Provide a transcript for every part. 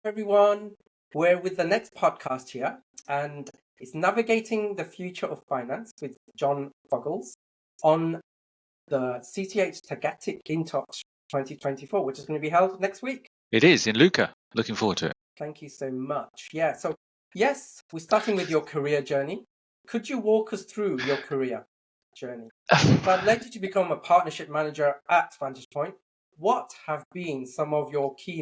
everyone. We're with the next podcast here, and it's Navigating the Future of Finance with John Fuggles on the CCH Tagetik inTouch 2024, which is going to be held next week. It is in Lucca. Looking forward to it. Thank you so much. Yeah, so yes, we're starting with your career journey. Could you walk us through your career journey that led you to become a partnership manager at Vantage Point? What have been some of your key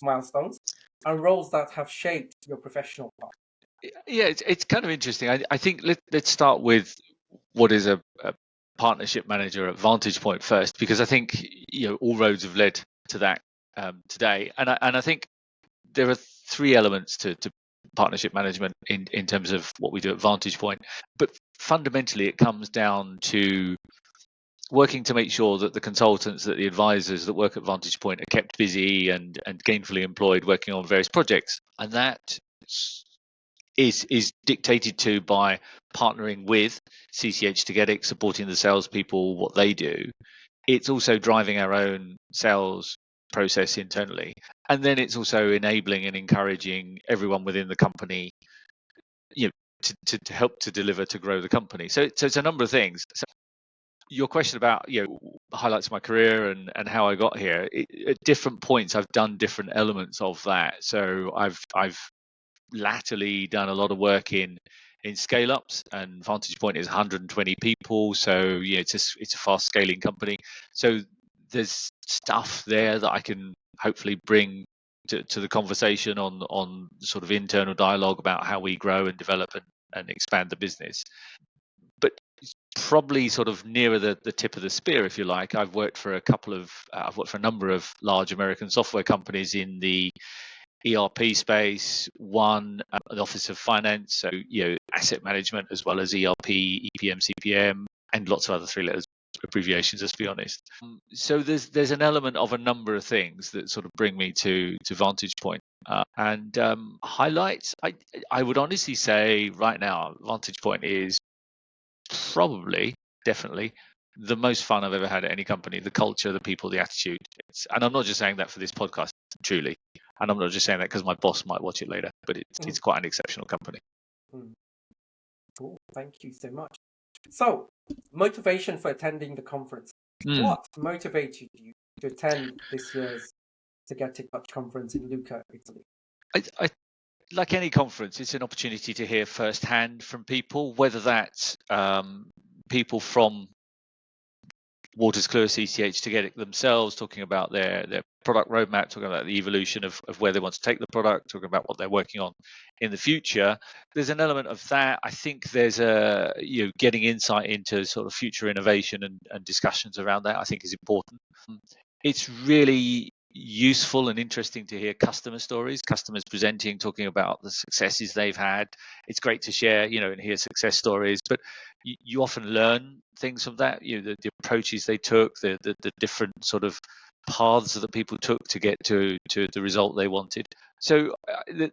milestones and roles that have shaped your professional path? Yeah, it's kind of interesting. I think let's start with what is a partnership manager at Vantage Point first, because I think all roads have led to that today, and I think there are three elements to partnership management in terms of what we do at Vantage Point. But fundamentally, it comes down to working to make sure that the consultants, that the advisors that work at Vantage Point are kept busy and gainfully employed working on various projects. And that is dictated to by partnering with CCH Tagetik, supporting the salespeople, what they do. It's also driving our own sales process internally. And then it's also enabling and encouraging everyone within the company to help to deliver, to grow the company. So it's a number of things. So your question about highlights of my career and how I got here, at different points I've done different elements of that. So I've latterly done a lot of work in scale ups, and Vantage Point is 120 people, so it's a fast scaling company. So there's stuff there that I can hopefully bring to the conversation on sort of internal dialogue about how we grow and develop and expand the business. But probably sort of nearer the tip of the spear, if you like, I've worked for a number of large American software companies in the ERP space, the Office of Finance, so asset management, as well as ERP, EPM, CPM, and lots of other three-letter abbreviations, let's be honest. So there's an element of a number of things that sort of bring me to Vantage Point. And highlights, I would honestly say right now, Vantage Point is probably, definitely, the most fun I've ever had at any company. The culture, the people, the attitude. And I'm not just saying that for this podcast, truly. And I'm not just saying that because my boss might watch it later, but it's quite an exceptional company. Cool. Thank you so much. So, motivation for attending the conference. What motivated you to attend this year's Tagetik inTouch conference in Lucca, Italy? I like any conference, it's an opportunity to hear firsthand from people, whether that's people from Waters Clear, CCH Tagetik themselves, talking about their product roadmap, talking about the evolution of where they want to take the product, talking about what they're working on in the future. There's an element of that. I think there's getting insight into sort of future innovation and discussions around that, I think, is important. It's really useful and interesting to hear customer stories, customers presenting, talking about the successes they've had. It's great to share, and hear success stories, but you often learn things from that, the approaches they took, the different sort of paths that people took to get to the result they wanted. So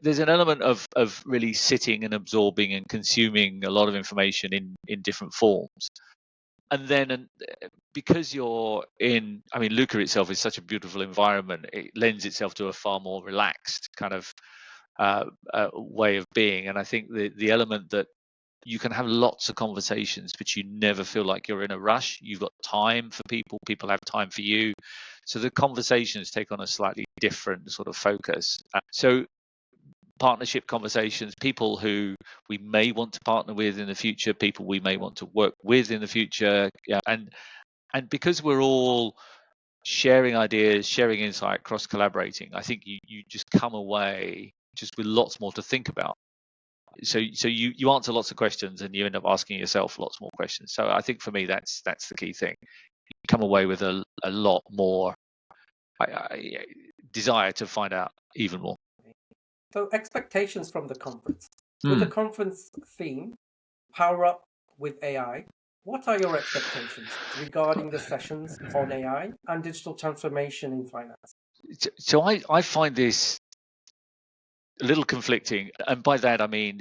there's an element of really sitting and absorbing and consuming a lot of information in different forms. And then because you're Lucca itself is such a beautiful environment, it lends itself to a far more relaxed kind of way of being. And I think the element that you can have lots of conversations, but you never feel like you're in a rush. You've got time for people have time for you. So the conversations take on a slightly different sort of focus. So partnership conversations, people who we may want to partner with in the future, people we may want to work with in the future. And because we're all sharing ideas, sharing insight, cross collaborating, I think you just come away just with lots more to think about. So you answer lots of questions and you end up asking yourself lots more questions. So I think for me that's the key thing. You come away with a lot more desire to find out even more. So expectations from the conference. With the conference theme, Power Up with AI, what are your expectations regarding the sessions on AI and digital transformation in finance? So I find this a little conflicting, and by that I mean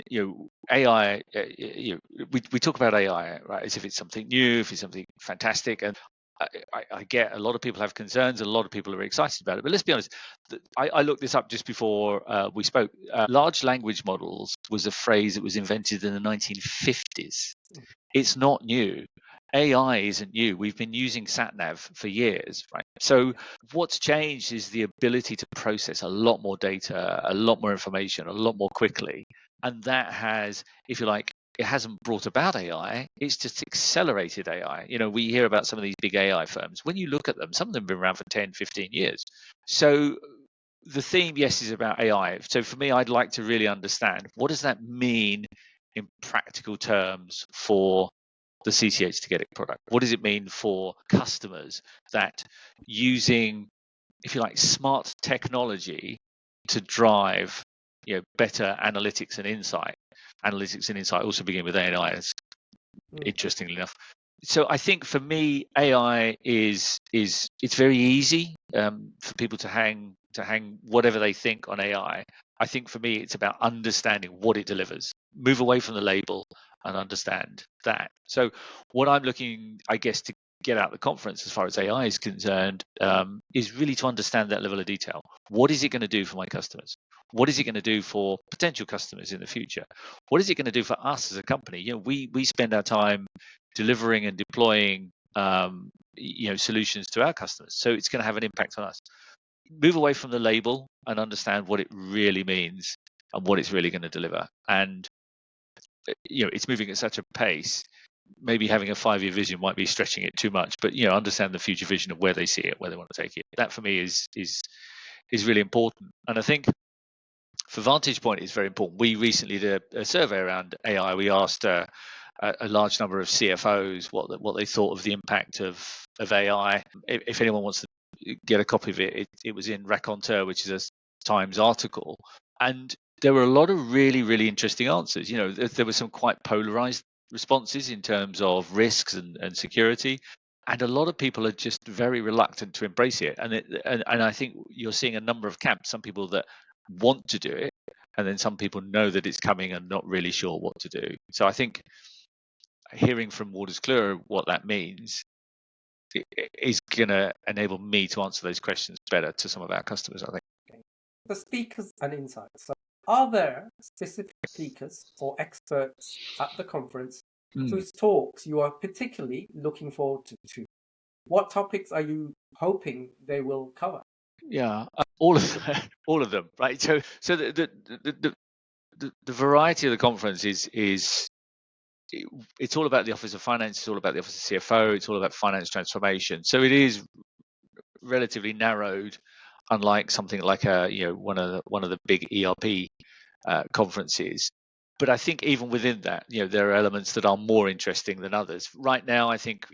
AI. We talk about AI, right, as if it's something new, if it's something fantastic, and I get a lot of people have concerns, a lot of people are excited about it. But let's be honest, I looked this up just before we spoke. Large language models was a phrase that was invented in the 1950s. It's not new. AI isn't new. We've been using SatNav for years, right? So what's changed is the ability to process a lot more data, a lot more information, a lot more quickly. And that has, if you like, it hasn't brought about AI, it's just accelerated AI. We hear about some of these big AI firms. When you look at them, some of them have been around for 10, 15 years. So the theme, yes, is about AI. So for me, I'd like to really understand, what does that mean in practical terms for the CCH Tagetik product? What does it mean for customers that using, if you like, smart technology to drive better analytics and insight? Analytics and insight also begin with AI, interestingly enough. So I think for me, AI is it's very easy for people to hang whatever they think on AI. I think for me, it's about understanding what it delivers. Move away from the label and understand that. So what I'm looking, I guess, to get out of the conference as far as AI is concerned is really to understand that level of detail. What is it going to do for my customers? What is it going to do for potential customers in the future? What is it going to do for us as a company? We spend our time delivering and deploying solutions to our customers, so it's going to have an impact on us. Move away from the label and understand what it really means and what it's really going to deliver. And it's moving at such a pace. Maybe having a 5-year vision might be stretching it too much, but understand the future vision of where they see it, where they want to take it. That for me is really important. And I think for Vantage Point, it's very important. We recently did a survey around AI. We asked a large number of CFOs what they thought of the impact of AI. If anyone wants to get a copy of it, it was in Raconteur, which is a Times article. And there were a lot of really, really interesting answers. There were some quite polarized responses in terms of risks and security. And a lot of people are just very reluctant to embrace it. And I think you're seeing a number of camps, some people that want to do it, and then some people know that it's coming and not really sure what to do. So I think hearing from Waters Clear what that means is going to enable me to answer those questions better to some of our customers, I think. Okay. The speakers and insights. So are there specific speakers or experts at the conference whose talks you are particularly looking forward to? What topics are you hoping they will cover? Yeah, all of them, right? So the variety of the conference is it's all about the Office of Finance, it's all about the Office of CFO, it's all about finance transformation. So it is relatively narrowed, unlike something like one of the big ERP conferences. But I think even within that, there are elements that are more interesting than others. Right now, I think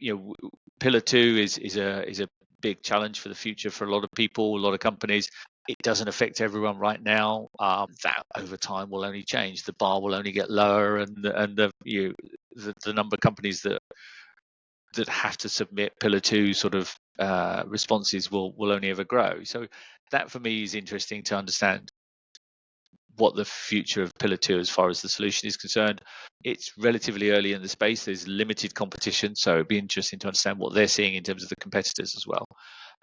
Pillar 2 is a big challenge for the future for a lot of people, a lot of companies. It doesn't affect everyone right now. That over time will only change. The bar will only get lower, and the number of companies that have to submit Pillar 2 sort of responses will only ever grow. So that for me is interesting to understand what the future of Pillar 2 as far as the solution is concerned. It's relatively early in the space. There's limited competition, so it'd be interesting to understand what they're seeing in terms of the competitors as well.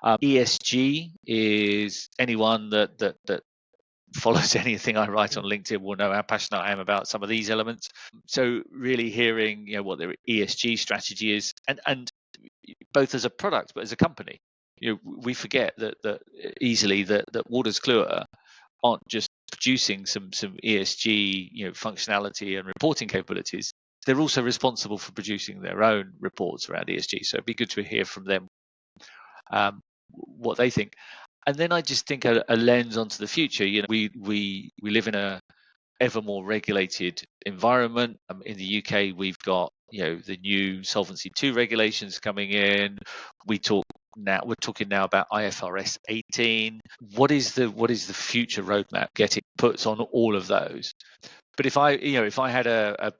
ESG is anyone that follows anything I write on LinkedIn will know how passionate I am about some of these elements. So really hearing what their ESG strategy is, and both as a product but as a company. We forget that easily that Waters Clear aren't just producing some ESG functionality and reporting capabilities. They're also responsible for producing their own reports around ESG. So it'd be good to hear from them what they think. And then I just think a lens onto the future. We live in a ever more regulated environment. In the UK, we've got the new Solvency II regulations coming in. We're talking now about IFRS 18. What is the future roadmap getting puts on all of those? But if I had a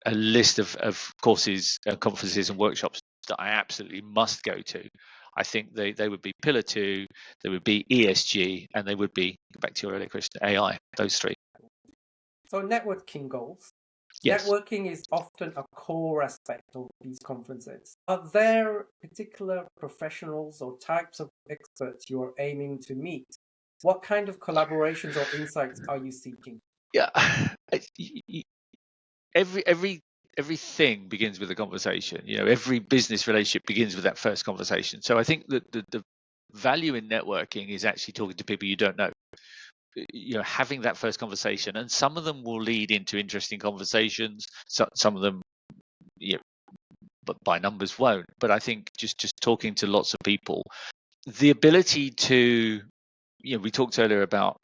list of courses, conferences and workshops that I absolutely must go to, I think they would be Pillar 2, they would be ESG, and they would be, back to your earlier question, AI, those three. So networking goals. Yes. Networking is often a core aspect of these conferences. Are there particular professionals or types of experts you are aiming to meet? What kind of collaborations or insights are you seeking? Yeah. Everything begins with a conversation. Every business relationship begins with that first conversation. So I think that the value in networking is actually talking to people you don't know. Having that first conversation, and some of them will lead into interesting conversations. Some of them, but by numbers won't. But I think just talking to lots of people, the ability to, we talked earlier about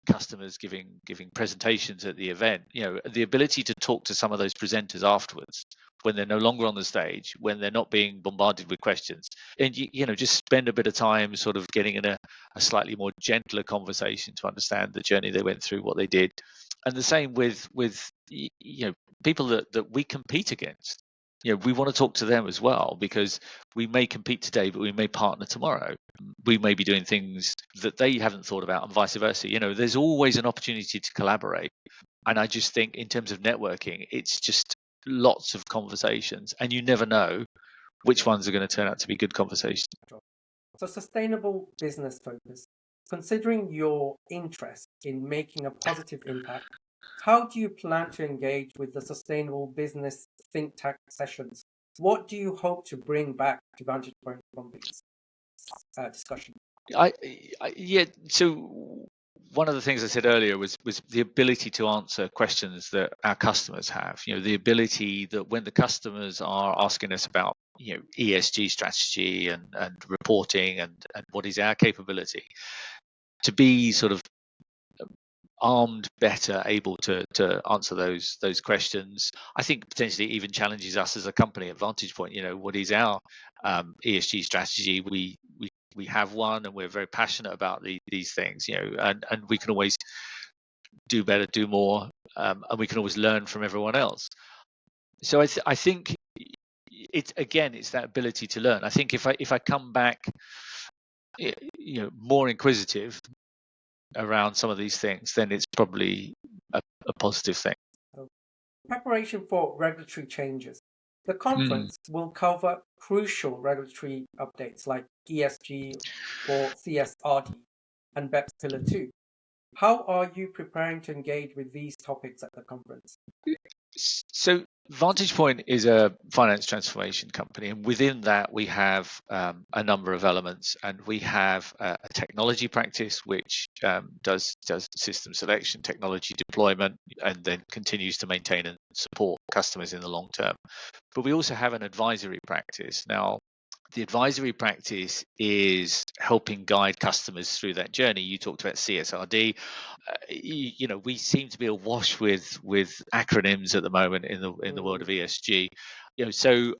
customers giving presentations at the event. The ability to talk to some of those presenters afterwards, when they're no longer on the stage, when they're not being bombarded with questions, and just spend a bit of time sort of getting in a slightly more gentler conversation to understand the journey they went through, what they did. And the same with people that we compete against. We want to talk to them as well, because we may compete today, but we may partner tomorrow. We may be doing things that they haven't thought about, and vice versa. There's always an opportunity to collaborate. And I just think in terms of networking, it's just lots of conversations, and you never know which ones are going to turn out to be good conversations. So sustainable business focus. Considering your interest in making a positive impact, how do you plan to engage with the sustainable business think tank sessions? What do you hope to bring back to Vantage Point from these discussions? Yeah. So one of the things I said earlier was the ability to answer questions that our customers have. The ability that when the customers are asking us about ESG strategy and reporting and what is our capability, to be sort of armed, better, able to answer those questions. I think potentially even challenges us as a company at Vantage Point. What is our ESG strategy? We have one, and we're very passionate about these things. And we can always do better, do more, and we can always learn from everyone else. So I think it's that ability to learn. I think if I come back, more inquisitive around some of these things, then it's probably a positive thing. Preparation for regulatory changes. The conference will cover crucial regulatory updates like ESG or CSRD and BEPS Pillar 2. How are you preparing to engage with these topics at the conference? So Vantage Point is a finance transformation company, and within that we have a number of elements, and we have a technology practice which does system selection, technology deployment, and then continues to maintain and support customers in the long term. But we also have an advisory practice. Now, the advisory practice is helping guide customers through that journey. You talked about CSRD. We seem to be awash with acronyms at the moment in the world of ESG. So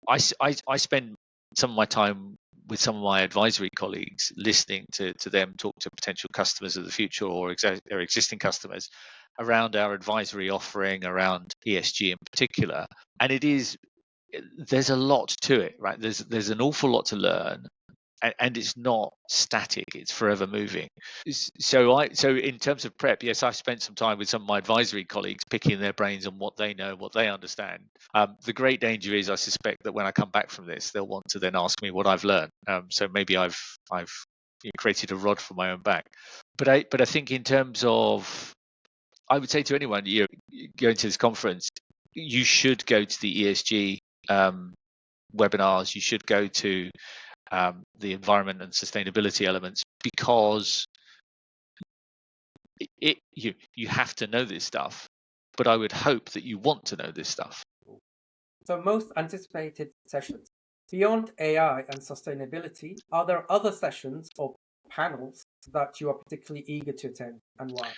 I spend some of my time with some of my advisory colleagues, listening to them talk to potential customers of the future or existing customers around our advisory offering around ESG in particular. And there's a lot to it, right? There's an awful lot to learn, and it's not static, it's forever moving. So in terms of prep, yes, I've spent some time with some of my advisory colleagues picking their brains on what they know, what they understand. The great danger is I suspect that when I come back from this, they'll want to then ask me what I've learned. So maybe I've created a rod for my own back. But I think in terms of, I would say to anyone going to this conference, you should go to the ESG webinars. You should go to the environment and sustainability elements, because you have to know this stuff. But I would hope that you want to know this stuff. So most anticipated sessions. Beyond AI and sustainability, are there other sessions or panels that you are particularly eager to attend, and why?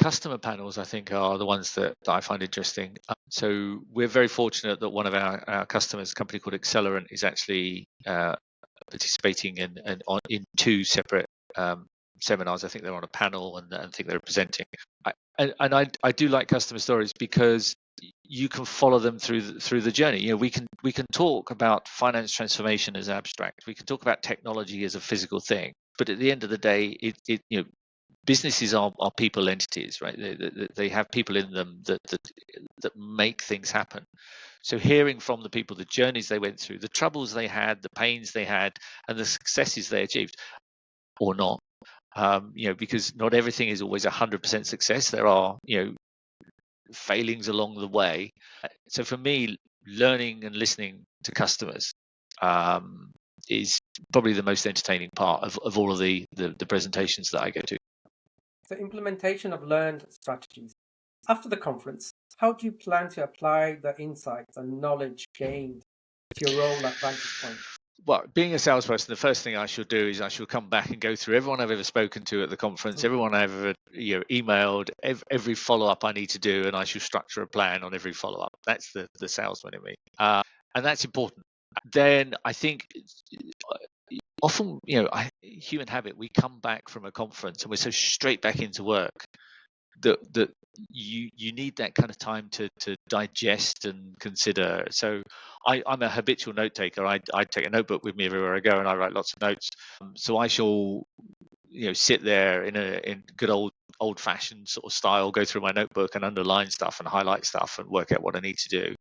Customer panels, I think, are the ones that I find interesting. So we're very fortunate that one of our customers, a company called Accelerant, is actually participating in two separate seminars. I think they're on a panel, and I think they're presenting. I do like customer stories, because you can follow them through the journey. We can talk about finance transformation as abstract. We can talk about technology as a physical thing. But at the end of the day, businesses are people entities, right? They have people in them that make things happen. So hearing from the people, the journeys they went through, the troubles they had, the pains they had, and the successes they achieved, or not, because not everything is always 100% success. There are, failings along the way. So for me, learning and listening to customers is probably the most entertaining part of all of the presentations that I go to. So implementation of learned strategies. After the conference, how do you plan to apply the insights and knowledge gained to your role at Vantage Point? Well, being a salesperson, the first thing I shall do is I shall come back and go through everyone I've ever spoken to at the conference, everyone I've ever emailed, every follow-up I need to do, and I shall structure a plan on every follow-up. That's the salesman in me, and that's important. Then I think often, human habit, we come back from a conference and we're so straight back into work that you need that kind of time to digest and consider. So I'm a habitual note taker. I take a notebook with me everywhere I go, and I write lots of notes. So I shall sit there in good old fashioned sort of style, go through my notebook and underline stuff and highlight stuff and work out what I need to do.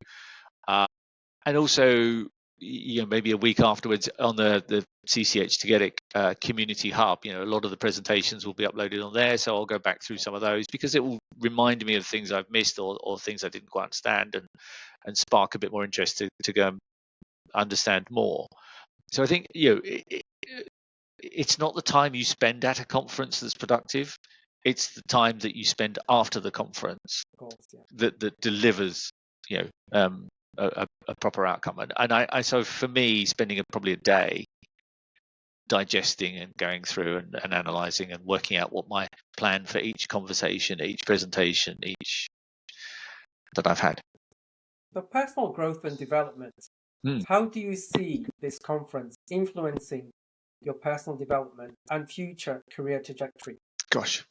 And also, maybe a week afterwards on the CCH Tagetik community hub, a lot of the presentations will be uploaded on there. So I'll go back through some of those because it will remind me of things I've missed or things I didn't quite understand and spark a bit more interest to go and understand more. So I think, it's not the time you spend at a conference that's productive. It's the time that you spend after the conference that delivers, a proper outcome. And I so for me, spending probably a day digesting and going through and analysing and working out what my plan for each conversation, each presentation, each that I've had. For personal growth and development, how do you see this conference influencing your personal development and future career trajectory? Gosh,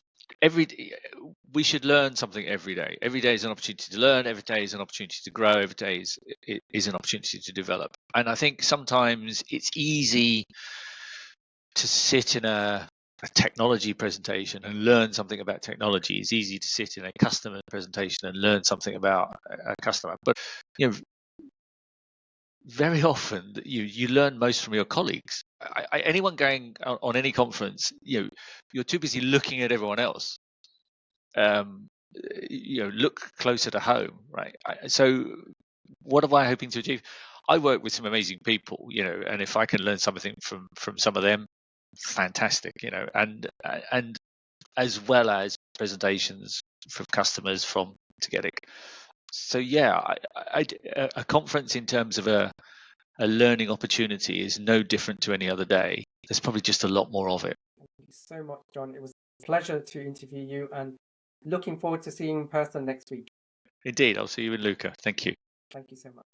we should learn something every day. Every day is an opportunity to learn. Every day is an opportunity to grow. Every day is an opportunity to develop. And I think sometimes it's easy to sit in a technology presentation and learn something about technology. It's easy to sit in a customer presentation and learn something about a customer. But very often you learn most from your colleagues. Anyone going on any conference, you're too busy looking at everyone else. Look closer to home, right? So what am I hoping to achieve? I work with some amazing people, and if I can learn something from some of them, fantastic, and as well as presentations from customers from Tagetik. So yeah, a conference in terms of a learning opportunity is no different to any other day. There's probably just a lot more of it. Thank you so much, John. It was a pleasure to interview you and looking forward to seeing you in person next week. Indeed, I'll see you in Lucca. Thank you. Thank you so much.